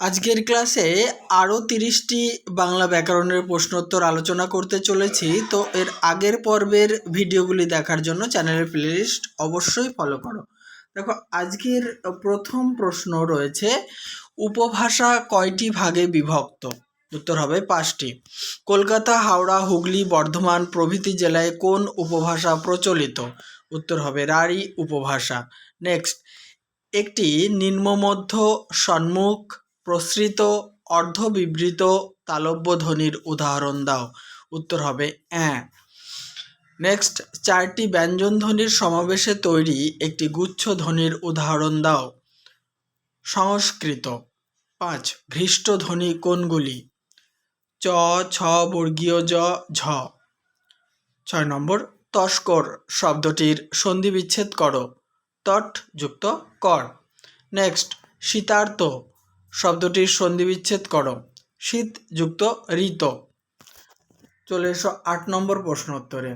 আজকের ক্লাসে আরও 30টি বাংলা ব্যাকরণের প্রশ্নোত্তর আলোচনা করতে চলেছি। তো এর আগের পর্বের ভিডিওগুলি দেখার জন্য চ্যানেলের প্লেলিস্ট অবশ্যই ফলো করো। দেখো, আজকের প্রথম প্রশ্ন রয়েছে, উপভাষা কয়টি ভাগে বিভক্ত? উত্তর হবে 5টি। কলকাতা, হাওড়া, হুগলি, বর্ধমান প্রভৃতি জেলায় কোন উপভাষা প্রচলিত? উত্তর হবে রাঢ়ী উপভাষা। নেক্সট, একটি নিম্নমধ্য সম্মুখ প্রসৃত অর্ধবিবৃত তালব্য ধ্বনির উদাহরণ দাও। উত্তর হবে অ্যাঁ। নেক্সট, 4টি ব্যঞ্জন ধ্বনির সমাবেশে তৈরি একটি গুচ্ছ ধ্বনির উদাহরণ দাও। সংস্কৃত। 5, ভৃষ্ট ধ্বনি কোনগুলি? চ, ছ, বর্গীয় জ, ঝ। 6 নম্বর, তস্কর শব্দটির সন্ধি বিচ্ছেদ করো। তট যুক্ত কর। নেক্সট, শীতার্ত শব্দটির সন্ধি বিচ্ছেদ করো। শীত যুক্ত ঋত। চলে এসো 8 নম্বর প্রশ্ন উত্তরে।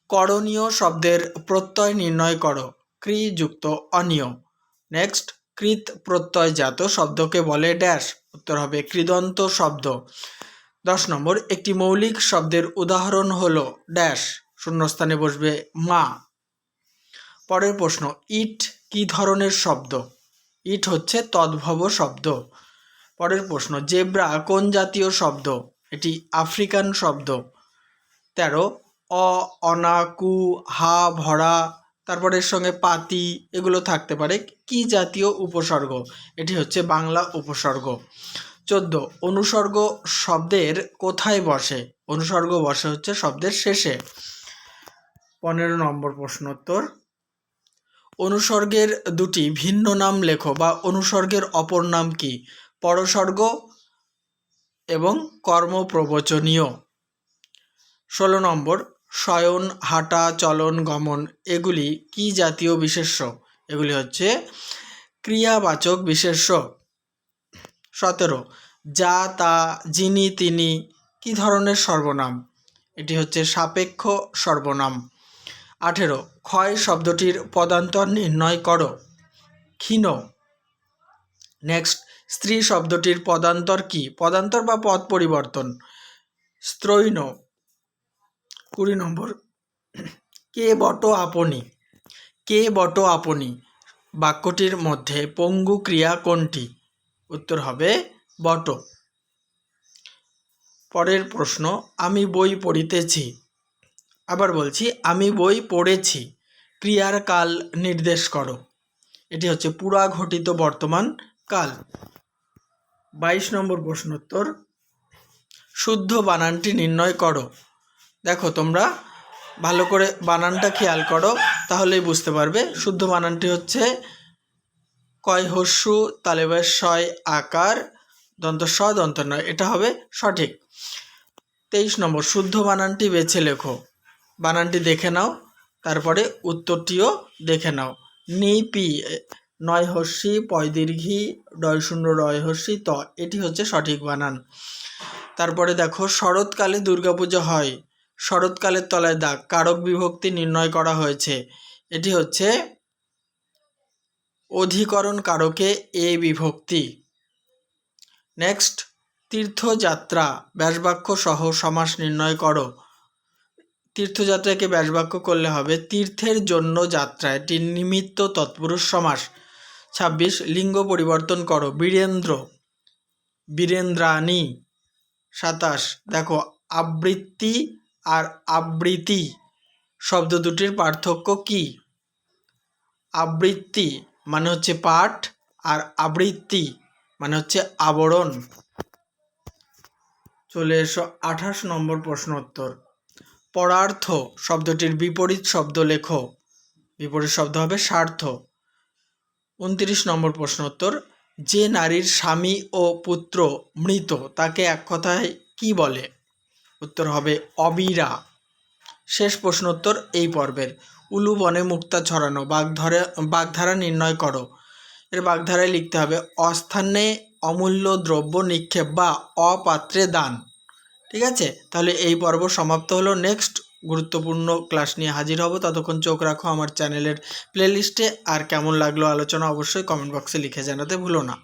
করণীয় শব্দের প্রত্যয় নির্ণয় করো। ক্রি যুক্ত অনিয়। নেক্সট, কৃত প্রত্যয়জাত শব্দকে বলে ড্যাশ। উত্তর হবে কৃদন্ত শব্দ। 10 নম্বর, একটি মৌলিক শব্দের উদাহরণ হলো ড্যাশ, শূন্যস্থানে বসবে মা। পরের প্রশ্ন, ইট কি ধরনের শব্দ? ইট হচ্ছে তদ্ভব শব্দ। পরের প্রশ্ন, জেব্রা কোন জাতীয় শব্দ? এটি আফ্রিকান শব্দ। 13, অ, অনা, কু, হা, ভরা, তারপরের সঙ্গে পাতি এগুলো থাকতে পারে। কি জাতীয় উপসর্গ? এটি হচ্ছে বাংলা উপসর্গ। 14, অনুসর্গ শব্দের কোথায় বসে? অনুসর্গ বসে হচ্ছে শব্দের শেষে। 15 নম্বর প্রশ্নোত্তর, অনুসর্গের দুটি ভিন্ন নাম লেখো বা অনুসর্গের অপর নাম কি? পরসর্গ এবং কর্মপ্রবচনীয়। 16 নম্বর, শয়ন, হাঁটা, চলন, গমন এগুলি কি জাতীয় বিশেষ্য? এগুলি হচ্ছে ক্রিয়াবাচক বিশেষ্য। 17, যা, তা, যিনি, তিনি কি ধরনের সর্বনাম? এটি হচ্ছে সাপেক্ষ সর্বনাম। 18, ক্ষয় শব্দটির পদান্তর নির্ণয় করো। ক্ষীণ। নেক্সট, স্ত্রী শব্দটির পদান্তর কি? পদান্তর বা পদ পরিবর্তন। স্ত্রৈণ। 20 নম্বর, কে বট আপনি? কে বট আপনি বাক্যটির মধ্যে পঙ্গু ক্রিয়া কোনটি? উত্তর হবে বট। পরের প্রশ্ন, আমি বই পড়িতেছি। আবার বলছি, আমি বই পড়েছি ক্রিয়ার কাল নির্দেশ করো। এটি হচ্ছে পুরা ঘটিত বর্তমান কাল। 22 নম্বর প্রশ্নোত্তর, শুদ্ধ বানানটি নির্ণয় করো। দেখো, তোমরা ভালো করে বানানটা খেয়াল করো, তাহলেই বুঝতে পারবে। শুদ্ধ বানানটি হচ্ছে কয় হস্যু তালেবের শয় আকার দন্ত স দন্ত নয়, এটা হবে সঠিক। 23 নম্বর, শুদ্ধ বানানটি বেছে লেখো। বানানটি দেখে নাও, তারপরে উত্তরটিও দেখে নাও। নিপি 9 হস্যি পয় দীর্ঘি ডয় শূন্য রয় হস্যি ত, এটি হচ্ছে সঠিক বানান। তারপরে দেখো, শরৎকালে দুর্গাপূজা হয়, শরৎকালের তলায় দাগ, কারক বিভক্তি নির্ণয় করা হয়েছে। এটি হচ্ছে অধিকরণ কারকে এ বিভক্তি। নেক্সট, তীর্থযাত্রা ব্যাসবাক্য সহ সমাস নির্ণয় করো। তীর্থযাত্রাকে ব্যাসবাক্য করলে হবে তীর্থের জন্য যাত্রা, এটি নিমিত্ত তৎপুরুষ সমাস। 26, লিঙ্গ পরিবর্তন করো। বীরেন্দ্র, বীরেন্দ্রাণী। 27, দেখো, আবৃত্তি আর আবৃত্তি শব্দ দুটির পার্থক্য কি? আবৃত্তি মানে হচ্ছে পাঠ, আর আবৃত্তি মানে হচ্ছে আবরণ। চলে এসো 28 নম্বর প্রশ্ন উত্তর। পরার্থ শব্দটির বিপরীত শব্দ লেখো। বিপরীত শব্দ হবে স্বার্থ। 29 নম্বর প্রশ্ন উত্তর, যে নারীর স্বামী ও পুত্র মৃত তাকে এক কথায় কি বলে? উত্তর হবে অবীরা। শেষ প্রশ্ন উত্তর এই পর্বের। উলু বনে মুক্তা ছড়ানো, বাগধারা নির্ণয় করো। এর বাগধারায় লিখতে হবে অস্থানে অমূল্য দ্রব্য নিক্ষেপ বা অপাত্রে দান। ঠিক আছে, তাহলে এই পর্ব সমাপ্ত হলো। নেক্সট গুরুত্বপূর্ণ ক্লাস নিয়ে হাজির হব। ততক্ষণ চোখ রাখো আমার চ্যানেলের প্লেলিস্টে। আর কেমন লাগলো আলোচনা অবশ্যই কমেন্ট বক্সে লিখে জানাতে ভুলো না।